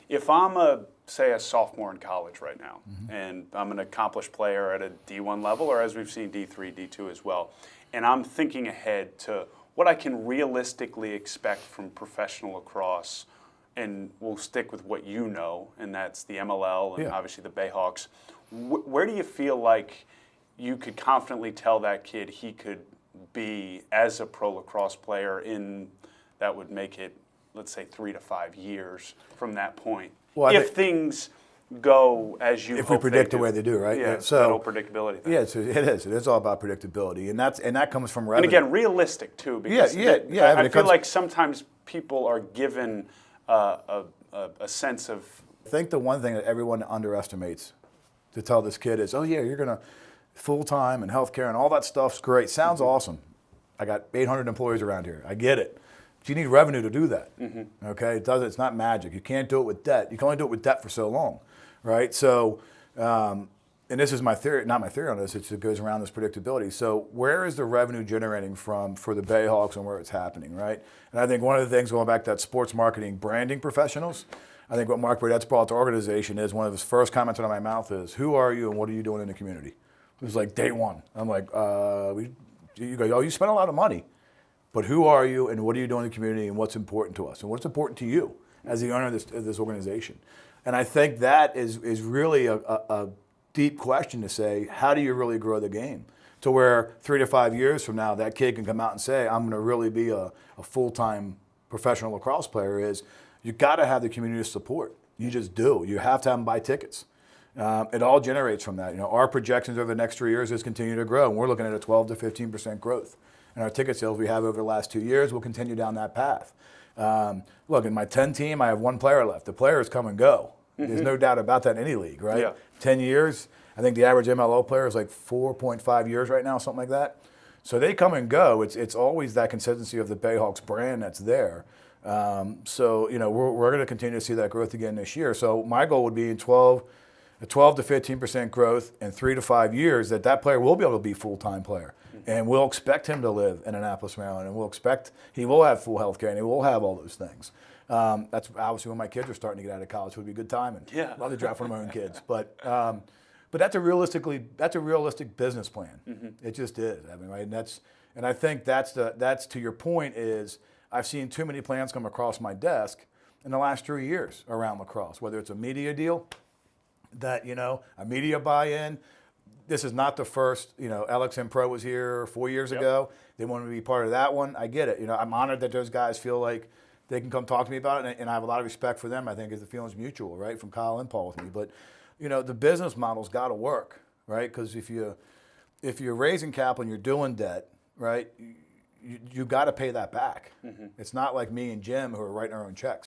if I'm say a sophomore in college right now, and I'm an accomplished player at a D1 level, or as we've seen, D3, D2 as well, and I'm thinking ahead to what I can realistically expect from professional lacrosse, and we'll stick with what you know, and that's the MLL and obviously the Bayhawks. Where do you feel like you could confidently tell that kid he could be as a pro lacrosse player that would make it, let's say, 3 to 5 years from that point? Well, if things go as you hope if we predict the way they do, right? Yeah, so that whole predictability thing. Yeah, it is. It is all about predictability, and that comes from revenue. And again, realistic too, because I feel like sometimes people are given a sense of. I think the one thing that everyone underestimates to tell this kid is, oh yeah, you're gonna full-time and healthcare and all that stuff's great. Sounds awesome. I got 800 employees around here. I get it. But you need revenue to do that. Okay, it's not magic. You can't do it with debt. You can only do it with debt for so long, right? So, and this is my theory, not my theory on this. It goes around this predictability. So, where is the revenue generating from for the Bayhawks and where it's happening, right? And I think one of the things, going back to that sports marketing branding professionals, I think what Mark Burdett's brought to our organization is one of his first comments out of my mouth is, "Who are you and what are you doing in the community?" It was like day one. I'm like, you go, oh, you spend a lot of money, but who are you and what are you doing in the community and what's important to us and what's important to you as the owner of this organization? And I think that is really a deep question to say, how do you really grow the game? To where 3 to 5 years from now, that kid can come out and say, I'm going to really be a full-time professional lacrosse player. Is you got to have the community support. You just do. You have to have them buy tickets. It all generates from that. You know, our projections over the next 3 years is continue to grow, and we're looking at a 12 to 15% growth. And our ticket sales we have over the last 2 years will continue down that path. Look, in my 10 team, I have one player left. The players come and go. There's no doubt about that in any league, right? Yeah. 10 years, I think the average MLO player is like 4.5 years right now, something like that. So they come and go. It's always that consistency of the Bayhawks brand that's there. So, you know, we're going to continue to see that growth again this year. So my goal would be in 12 to 15% growth in 3 to 5 years that player will be able to be a full-time player. And we'll expect him to live in Annapolis, Maryland, and we'll expect he will have full health care and he will have all those things. That's obviously when my kids are starting to get out of college. It would be good timing. Yeah. I'd love to draft one of my own kids. But that's a realistic business plan. It just is. I mean, right? And I think that's to your point is I've seen too many plans come across my desk in the last 3 years around lacrosse, whether it's a media deal, that, you know, a media buy-in. This is not the first, you know, LXM Pro was here 4 years ago. They wanted to be part of that one. I get it. You know, I'm honored that those guys feel like they can come talk to me about it, and I have a lot of respect for them. I think the feeling's mutual, right, from Kyle and Paul with me. But, you know, the business model's got to work, right? Because if you're raising capital and you're doing debt, right, you got to pay that back. It's not like me and Jim who are writing our own checks.